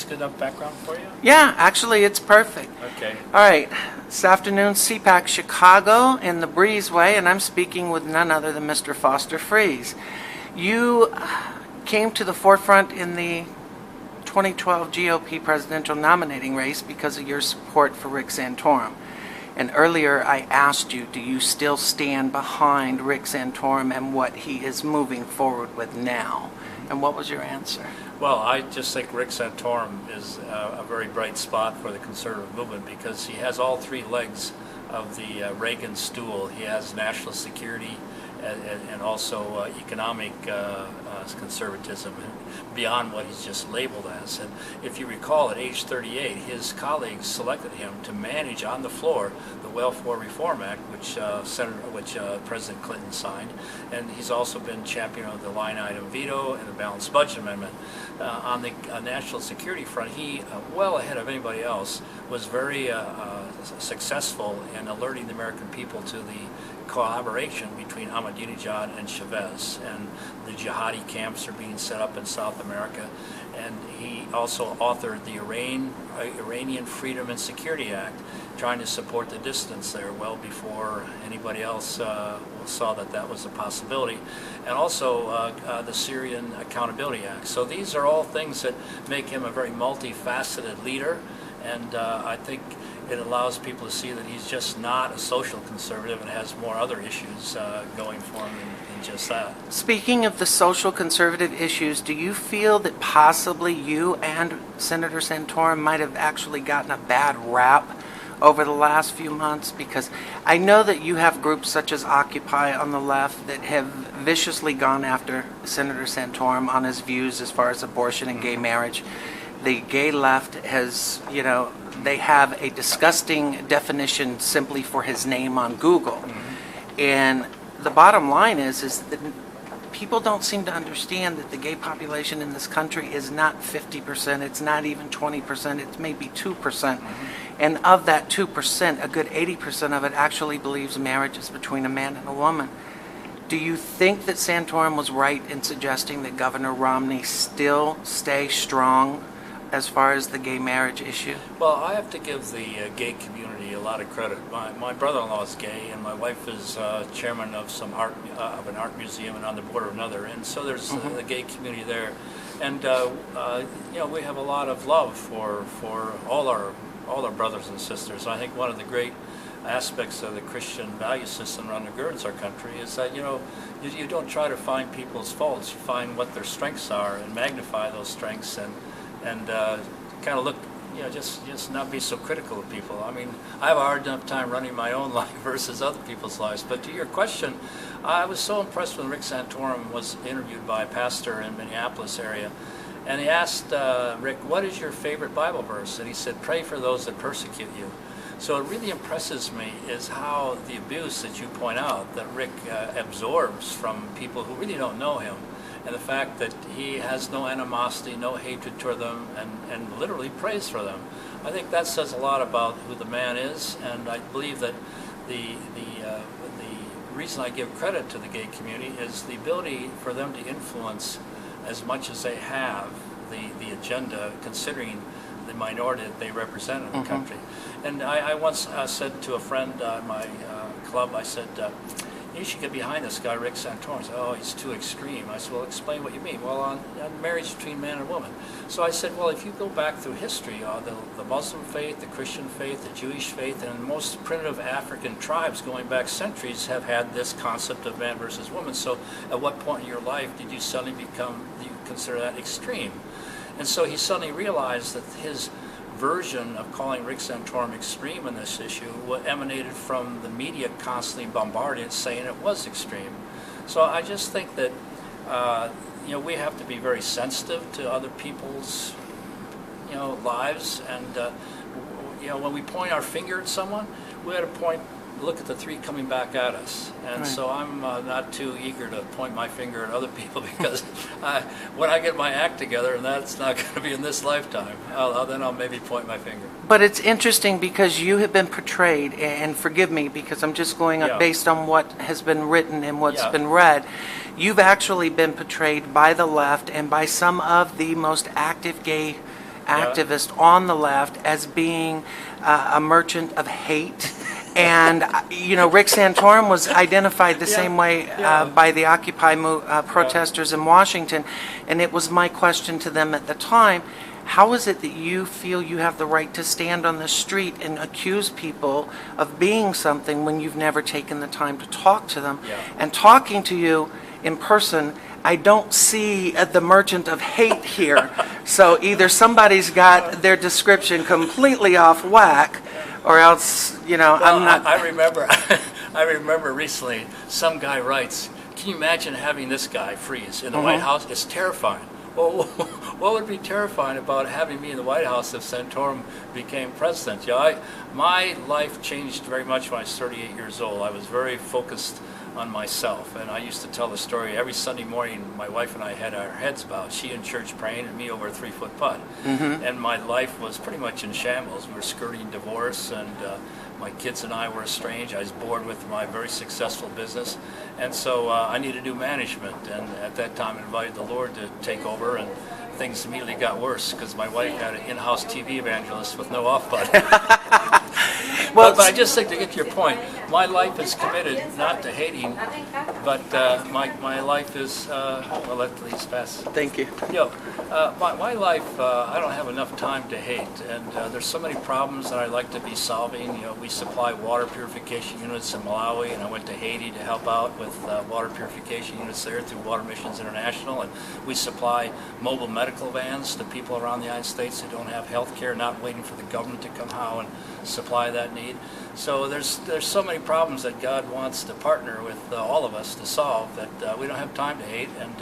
good enough background for you? Yeah, actually, it's perfect. Okay. All right. This afternoon, CPAC Chicago in the Breezeway, and I'm speaking with none other than Mr. Foster Freeze. You came to the forefront in the 2012 GOP presidential nominating race because of your support for Rick Santorum. And earlier I asked you, do you still stand behind Rick Santorum and what he is moving forward with now? And what was your answer? Well, I just think Rick Santorum is a very bright spot for the conservative movement because he has all three legs of the Reagan stool. He has national security and also economic conservatism beyond what he's just labeled as. And if you recall, at age 38, his colleagues selected him to manage on the floor the Welfare Reform Act, which President Clinton signed. And he's also been champion of the line item veto and the balanced budget amendment. On the national security front, he, well ahead of anybody else, was very successful in alerting the American people to the collaboration between Ahmadinejad and Chavez, and the jihadi camps are being set up in South America. And he also authored the Iranian Freedom and Security Act, trying to support the dissidents there well before anybody else saw that that was a possibility. And also the Syrian Accountability Act. So these are all things that make him a very multifaceted leader, and I think it allows people to see that he's just not a social conservative and has more other issues going for him than just that. Speaking of the social conservative issues, do you feel that possibly you and Senator Santorum might have actually gotten a bad rap over the last few months? Because I know that you have groups such as Occupy on the left that have viciously gone after Senator Santorum on his views as far as abortion and gay marriage. The gay left has, they have a disgusting definition simply for his name on Google. And the bottom line is that people don't seem to understand that the gay population in this country is not 50%, it's not even 20%, it's maybe 2%. And of that 2%, a good 80% of it actually believes marriage is between a man and a woman. Do you think that Santorum was right in suggesting that Governor Romney still stay strong as far as the gay marriage issue? Well, I have to give the gay community a lot of credit. My brother-in-law is gay, and my wife is chairman of an art museum and on the board of another, and so there's the gay community there. And we have a lot of love for all our brothers and sisters. I think one of the great aspects of the Christian value system that undergirds our country is that you don't try to find people's faults. You find what their strengths are and magnify those strengths and kind of look, just not be so critical of people. I mean, I have a hard enough time running my own life versus other people's lives. But to your question, I was so impressed when Rick Santorum was interviewed by a pastor in Minneapolis area. And he asked Rick, what is your favorite Bible verse? And he said, pray for those that persecute you. So it really impresses me is how the abuse that you point out that Rick absorbs from people who really don't know him, and the fact that he has no animosity, no hatred toward them, and literally prays for them. I think that says a lot about who the man is, and I believe that the reason I give credit to the gay community is the ability for them to influence as much as they have the agenda, considering the minority that they represent in the country. And I once said to a friend in my club, I said, you should get behind this guy, Rick Santorum. He said, oh, he's too extreme. I said, well, explain what you mean. Well, on marriage between man and woman. So I said, well, if you go back through history, the Muslim faith, the Christian faith, the Jewish faith, and most primitive African tribes going back centuries have had this concept of man versus woman. So at what point in your life did you suddenly consider that extreme? And so he suddenly realized that his version of calling Rick Santorum extreme in this issue emanated from the media constantly bombarding it, saying it was extreme. So I just think that we have to be very sensitive to other people's lives, and when we point our finger at someone, we have to look at the three coming back at us. And so I'm not too eager to point my finger at other people because when I get my act together, and that's not going to be in this lifetime, then I'll maybe point my finger. But it's interesting because you have been portrayed, and forgive me because I'm just going up based on what has been written and what's been read. You've actually been portrayed by the left and by some of the most active gay activist on the left as being a merchant of hate. And, Rick Santorum was identified the same way by the Occupy protesters in Washington. And it was my question to them at the time, how is it that you feel you have the right to stand on the street and accuse people of being something when you've never taken the time to talk to them? Yeah. And talking to you in person, I don't see the merchant of hate here. So either somebody's got their description completely off whack, or else, I'm not. I remember, I remember recently, some guy writes, "Can you imagine having this guy freeze in the White House? It's terrifying." Well, what would be terrifying about having me in the White House if Santorum became president? My life changed very much when I was 38 years old. I was very focused on myself, and I used to tell the story every Sunday morning. My wife and I had our heads bowed, she in church praying and me over a 3-foot putt. And my life was pretty much in shambles. We were skirting divorce, and my kids and I were estranged. I was bored with my very successful business, and so I needed new management, and at that time I invited the Lord to take over, and things immediately got worse because my wife had an in-house TV evangelist with no off button. But I just think, to get to your point, my life is committed not to hating, but my life is, well, let these pass. Thank you. My life, I don't have enough time to hate, and there's so many problems that I like to be solving. We supply water purification units in Malawi, and I went to Haiti to help out with water purification units there through Water Missions International, and we supply mobile medical vans to people around the United States who don't have health care, not waiting for the government to come out and supply that need. So there's so many problems that God wants to partner with all of us to solve that we don't have time to hate, and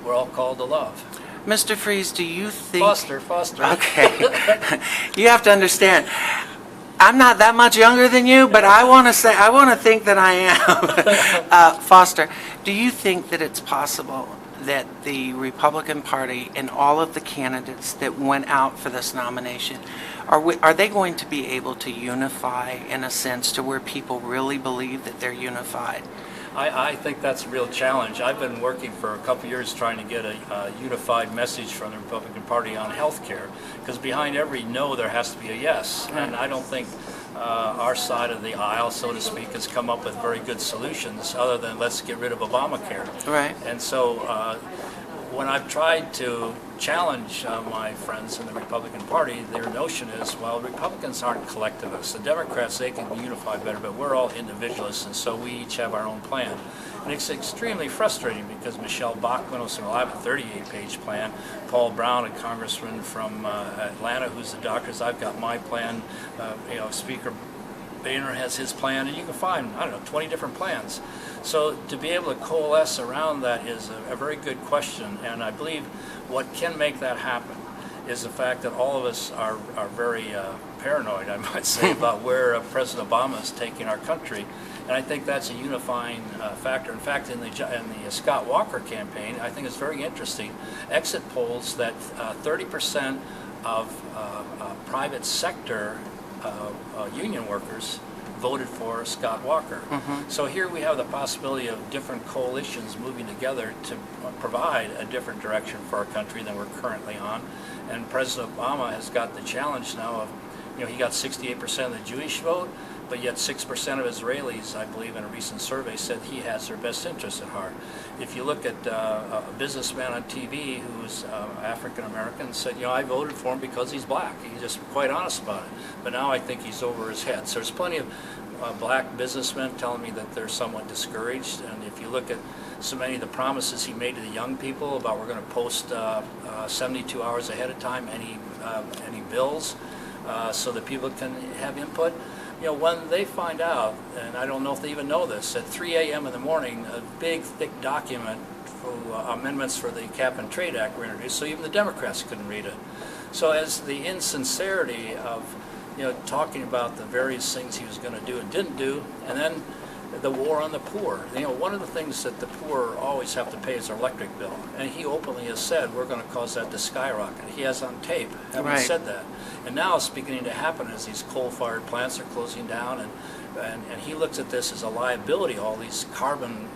we're all called to love. Mr. Freeze, do you think... Foster. Okay. You have to understand, I'm not that much younger than you, but I want to think that I am. Foster, do you think that it's possible that the Republican Party and all of the candidates that went out for this nomination, are they going to be able to unify in a sense to where people really believe that they're unified? I think that's a real challenge. I've been working for a couple years trying to get a unified message from the Republican Party on health care, because behind every no there has to be a yes. And I don't think our side of the aisle, so to speak, has come up with very good solutions other than let's get rid of Obamacare. Right. And so when I've tried to challenge my friends in the Republican Party, their notion is, well, Republicans aren't collectivists. The Democrats, they can unify better, but we're all individualists, and so we each have our own plan. And it's extremely frustrating because Michelle Bachmann will say, well, I have a 38-page plan. Paul Brown, a congressman from Atlanta, who's the doctors, I've got my plan. Speaker Boehner has his plan, and you can find, 20 different plans. So to be able to coalesce around that is a very good question, and I believe what can make that happen is the fact that all of us are very paranoid, I might say, about where President Obama is taking our country, and I think that's a unifying factor. In fact, in the Scott Walker campaign, I think it's very interesting, exit polls that 30% of private sector union workers voted for Scott Walker. So here we have the possibility of different coalitions moving together to provide a different direction for our country than we're currently on. And President Obama has got the challenge now of, he got 68% of the Jewish vote, but yet 6% of Israelis, I believe in a recent survey, said he has their best interests at heart. If you look at a businessman on TV who's African American, said, I voted for him because he's black. He's just quite honest about it. But now I think he's over his head. So there's plenty of black businessmen telling me that they're somewhat discouraged. And if you look at so many of the promises he made to the young people about we're going to post 72 hours ahead of time any bills so that people can have input. When they find out, and I don't know if they even know this, at 3 a.m. in the morning, a big, thick document for amendments for the Cap and Trade Act were introduced, so even the Democrats couldn't read it. So as the insincerity of, talking about the various things he was going to do and didn't do, and then the war on the poor. One of the things that the poor always have to pay is their electric bill, and he openly has said we're going to cause that to skyrocket. He has on tape having said that, and now it's beginning to happen as these coal-fired plants are closing down, and he looks at this as a liability, all these carbon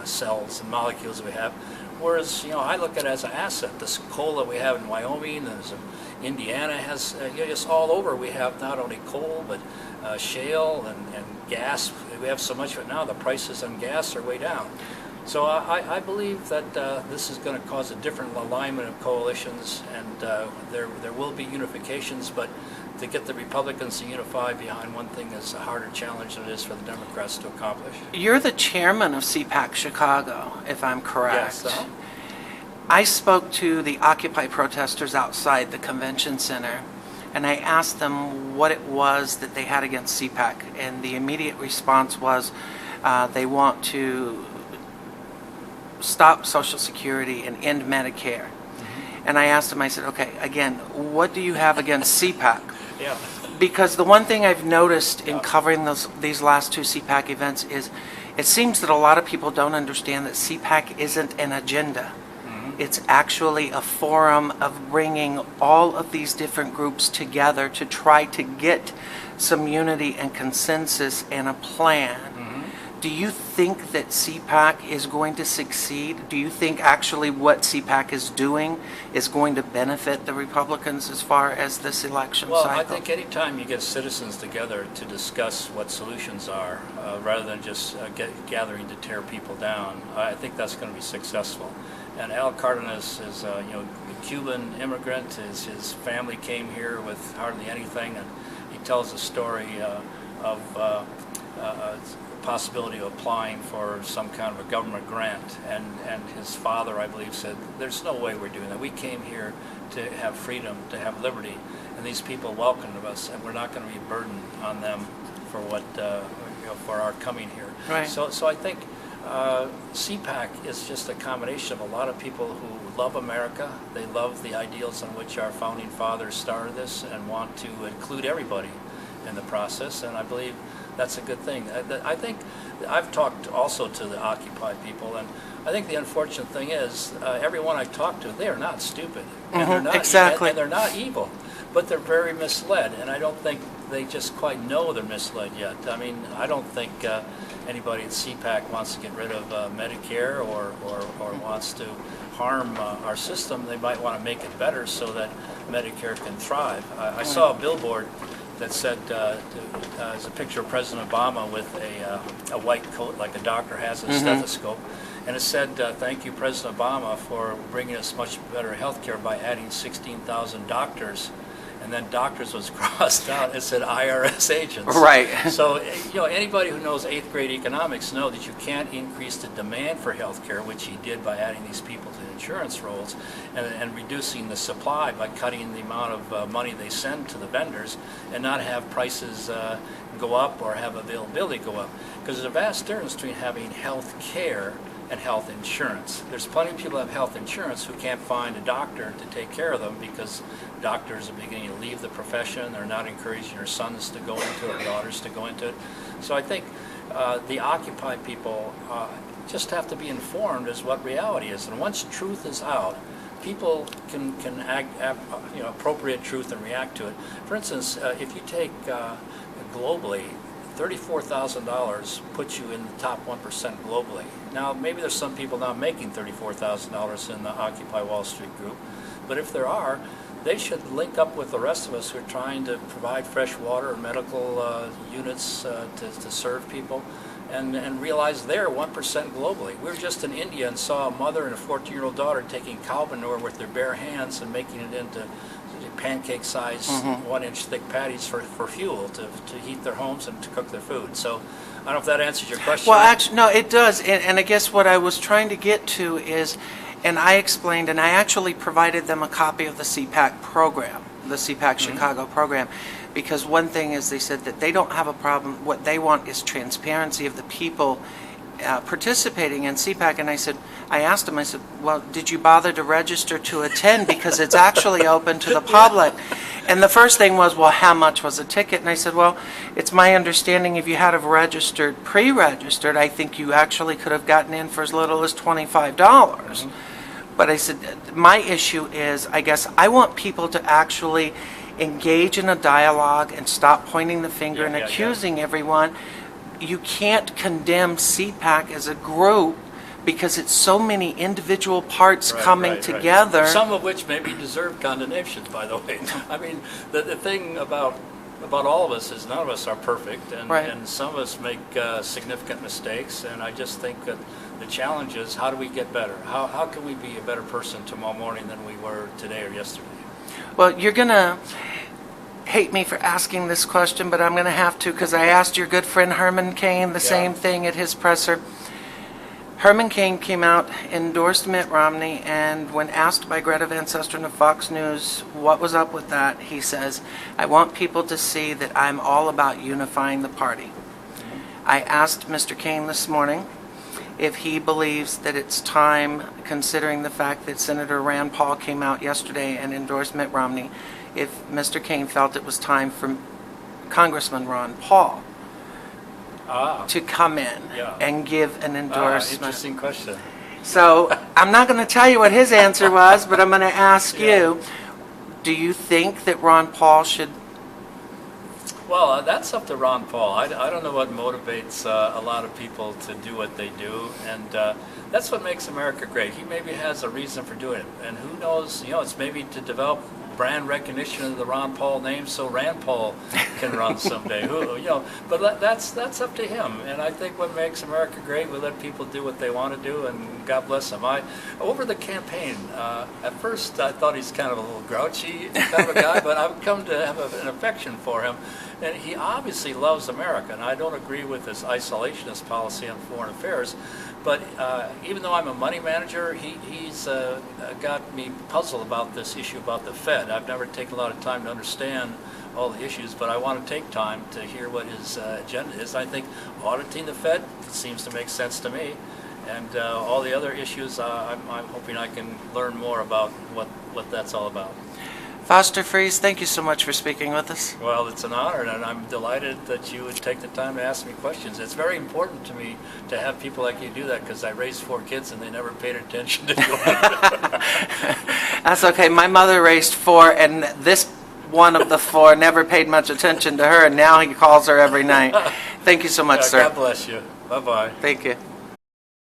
cells and molecules we have. Whereas, I look at it as an asset. This coal that we have in Wyoming, there's Indiana has, just all over we have not only coal, but shale and gas. We have so much of it now, the prices on gas are way down. So I believe that this is going to cause a different alignment of coalitions, and there will be unifications, but to get the Republicans to unify behind one thing is a harder challenge than it is for the Democrats to accomplish. You're the chairman of CPAC Chicago, if I'm correct. Yes. I spoke to the Occupy protesters outside the convention center, and I asked them what it was that they had against CPAC, and the immediate response was they want to stop Social Security and end Medicare. Mm-hmm. And I asked them, I said, okay, again, what do you have against CPAC? Yeah. Because the one thing I've noticed in covering these last two CPAC events is it seems that a lot of people don't understand that CPAC isn't an agenda. It's actually a forum of bringing all of these different groups together to try to get some unity and consensus and a plan. Mm-hmm. Do you think that CPAC is going to succeed? Do you think actually what CPAC is doing is going to benefit the Republicans as far as this election cycle? Well, I think anytime you get citizens together to discuss what solutions are, rather than just gathering to tear people down, I think that's going to be successful. And Al Cardenas is a Cuban immigrant. His family came here with hardly anything, and he tells a story of the possibility of applying for some kind of a government grant. And his father, I believe, said, "There's no way we're doing that. We came here to have freedom, to have liberty, and these people welcomed us, and we're not going to be a burden on them for what for our coming here." Right. So I think. CPAC is just a combination of a lot of people who love America. They love the ideals on which our founding fathers started this and want to include everybody in the process, and I believe that's a good thing. I think I've talked also to the Occupy people, and I think the unfortunate thing is everyone I talk to, they are not stupid. And they're not, exactly. And they're not evil, but they're very misled, and I don't think they just quite know they're misled yet. I mean, I don't think anybody at CPAC wants to get rid of Medicare or wants to harm our system. They might want to make it better so that Medicare can thrive. I saw a billboard that said, it's a picture of President Obama with a white coat like a doctor has, a stethoscope, and it said, "Thank you, President Obama, for bringing us much better health care by adding 16,000 doctors." And then doctors was crossed out. It said IRS agents. Right. So, anybody who knows 8th grade economics know that you can't increase the demand for health care, which he did by adding these people to the insurance rolls, and reducing the supply by cutting the amount of money they send to the vendors, and not have prices go up or have availability go up. Because there's a vast difference between having health care and health insurance. There's plenty of people who have health insurance who can't find a doctor to take care of them because doctors are beginning to leave the profession. They're not encouraging their sons to go into it or daughters to go into it. So I think the Occupy people just have to be informed as what reality is. And once truth is out, people can appropriate truth and react to it. For instance, if you take globally, $34,000 puts you in the top 1% globally. Now, maybe there's some people not making $34,000 in the Occupy Wall Street group, but if there are, they should link up with the rest of us who are trying to provide fresh water or medical units to serve people, and realize they're 1% globally. We were just in India and saw a mother and a 14-year-old daughter taking cow manure with their bare hands and making it into pancake-sized 1-inch thick patties for fuel to heat their homes and to cook their food. So I don't know if that answers your question. Well, actually, no, it does. And I guess what I was trying to get to is, and I explained, and I actually provided them a copy of the CPAC program, the CPAC Chicago program, because one thing is they said that they don't have a problem. What they want is transparency of the people participating in CPAC. And I asked him, I said, well, did you bother to register to attend? Because it's actually open to the public. And the first thing was, well, how much was a ticket? And I said, well, it's my understanding if you had have registered, pre-registered, I think you actually could have gotten in for as little as $25. But I said, my issue is, I guess, I want people to actually engage in a dialogue and stop pointing the finger and accusing everyone. You can't condemn CPAC as a group because it's so many individual parts Right, coming right, right. together. Some of which maybe deserve condemnation, by the way. I mean, the thing about all of us is none of us are perfect, and, Right. and some of us make significant mistakes, and I just think that the challenge is, how do we get better? How can we be a better person tomorrow morning than we were today or yesterday? Well, you're going to hate me for asking this question, but I'm going to have to, because I asked your good friend Herman Cain the same thing at his presser. Herman Cain came out, endorsed Mitt Romney, and when asked by Greta Van Susteren of Fox News what was up with that, he says, "I want people to see that I'm all about unifying the party." I asked Mr. Cain this morning if he believes that it's time, considering the fact that Senator Rand Paul came out yesterday and endorsed Mitt Romney, if Mr. Cain felt it was time for Congressman Ron Paul to come in and give an endorsement. Interesting question. So I'm not going to tell you what his answer was, but I'm going to ask you, do you think that Ron Paul should? Well, that's up to Ron Paul. I don't know what motivates a lot of people to do what they do, and that's what makes America great. He maybe has a reason for doing it, and who knows, it's maybe to develop brand recognition of the Ron Paul name, so Rand Paul can run someday. But that's up to him. And I think what makes America great, we let people do what they want to do, and God bless them. Over the campaign, at first I thought he's kind of a little grouchy kind of a guy, but I've come to have an affection for him. And he obviously loves America, and I don't agree with his isolationist policy on foreign affairs. But even though I'm a money manager, he's got me puzzled about this issue about the Fed. I've never taken a lot of time to understand all the issues, but I want to take time to hear what his agenda is. I think auditing the Fed seems to make sense to me. And all the other issues, I'm hoping I can learn more about what that's all about. Foster Friess, thank you so much for speaking with us. Well, it's an honor, and I'm delighted that you would take the time to ask me questions. It's very important to me to have people like you do that, because I raised 4 kids and they never paid attention to me. That's okay. My mother raised 4, and this one of the 4 never paid much attention to her, and now he calls her every night. Thank you so much, sir. God bless you. Bye-bye. Thank you.